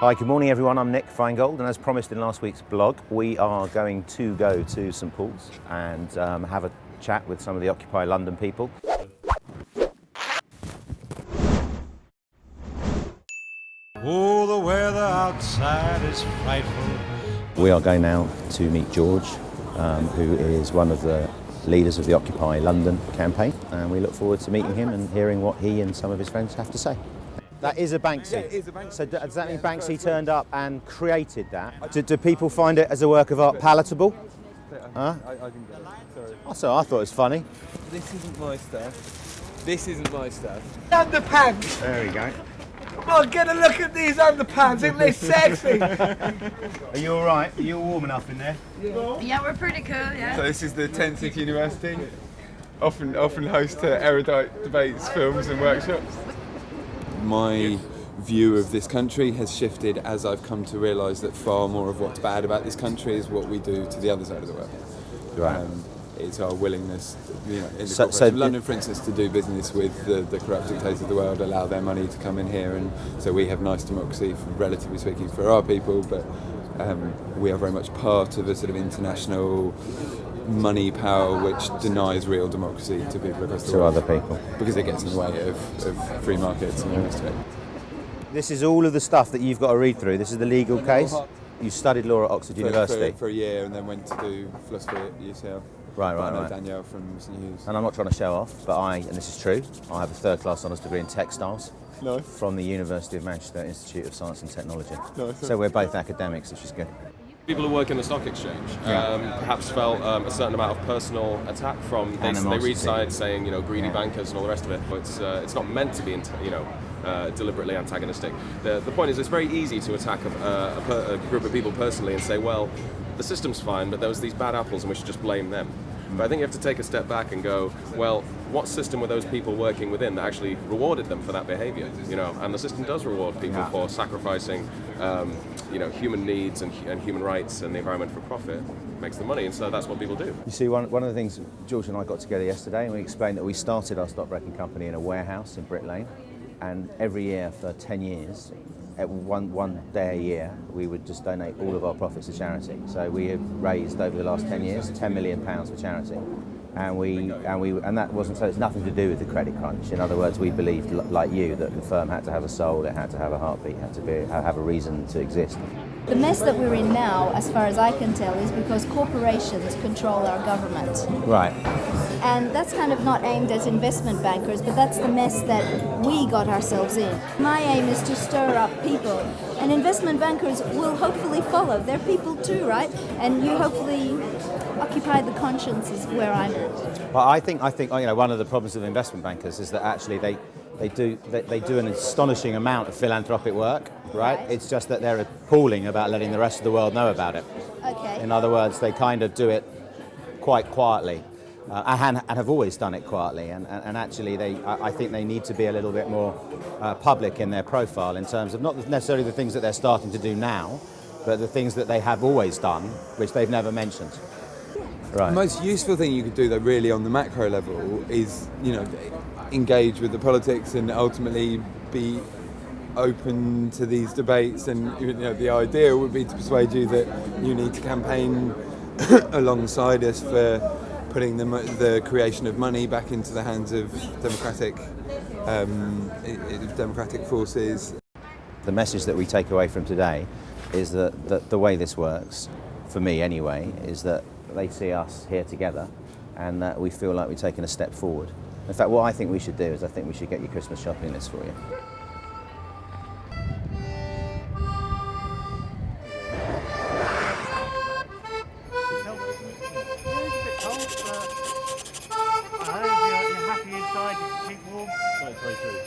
Hi, good morning everyone, I'm Nick Finegold, and as promised in last week's blog, we are going to go to St Paul's and have a chat with some of the Occupy London people. Oh, the weather outside is frightful. We are going now to meet George, who is one of the leaders of the Occupy London campaign, and we look forward to meeting him and hearing what he and some of his friends have to say. That is a Banksy. Yeah, it is a Banksy. So does that mean Banksy turned up and created that? Do people find it as a work of art palatable? Huh? I didn't get it, sorry. So I thought it was funny. This isn't my stuff. This isn't my stuff. Underpants! There we go. Come on, get a look at these underpants, isn't they sexy? Are you all right? Are you warm enough in there? Yeah, we're pretty cool, yeah. So this is the 10th City University. Often host erudite debates, films and workshops. My view of this country has shifted as I've come to realise that far more of what's bad about this country is what we do to the other side of the world. Right. It's our willingness, in the So corporation of London, for instance, to do business with the corrupt dictators of the world, allow their money to come in here, and so we have nice democracy, relatively speaking, for our people, but we are very much part of a sort of international money power which denies real democracy to people across the world. To other people. Because it gets in the way of free markets and all the rest of it. This is all of the stuff that you've got to read through. This is the legal case. You studied law at Oxford University. For a year, and then went to do philosophy at UCL. Right. I know Danielle from St Hughes. And I'm not trying to show off, but and this is true, I have a third-class honours degree in textiles Nice. from the University of Manchester Institute of Science and Technology. Nice. So we're both academics, which is good. People who work in the stock exchange perhaps felt a certain amount of personal attack from they read sides saying greedy bankers and all the rest of it. But it's not meant to be deliberately antagonistic. The point is it's very easy to attack a group of people personally and say, well, the system's fine, but there was these bad apples and we should just blame them. But I think you have to take a step back and go, well, what system were those people working within that actually rewarded them for that behaviour? And the system does reward people for sacrificing, human needs and human rights and the environment for profit. It makes the money, and so that's what people do. You see, one of the things, George and I got together yesterday, and we explained that we started our stockbroking company in a warehouse in Brick Lane, and every year for 10 years, at one day a year, we would just donate all of our profits to charity. So we have raised over the last 10 years £10 million for charity, and that wasn't so. It's nothing to do with the credit crunch. In other words, we believed, like you, that the firm had to have a soul, it had to have a heartbeat, had to have a reason to exist. The mess that we're in now, as far as I can tell, is because corporations control our government. Right. And that's kind of not aimed at investment bankers, but that's the mess that we got ourselves in. My aim is to stir up people, and investment bankers will hopefully follow. They're people too, right? And you hopefully occupy the conscience is where I'm at. Well, I think one of the problems of investment bankers is that actually they do an astonishing amount of philanthropic work, right? It's just that they're appalling about letting the rest of the world know about it. Okay. In other words, they kind of do it quite quietly. And have always done it quietly, and actually I think they need to be a little bit more public in their profile in terms of not necessarily the things that they're starting to do now, but the things that they have always done, which they've never mentioned. Right. The most useful thing you could do, though, really on the macro level is, engage with the politics and ultimately be open to these debates. And the idea would be to persuade you that you need to campaign alongside us for putting the creation of money back into the hands of democratic forces. The message that we take away from today is that the way this works, for me anyway, is that they see us here together and that we feel like we've taken a step forward. In fact, what I think we should do is I think we should get your Christmas shopping list for you. I hope you're happy inside, keep warm. No, it's very true.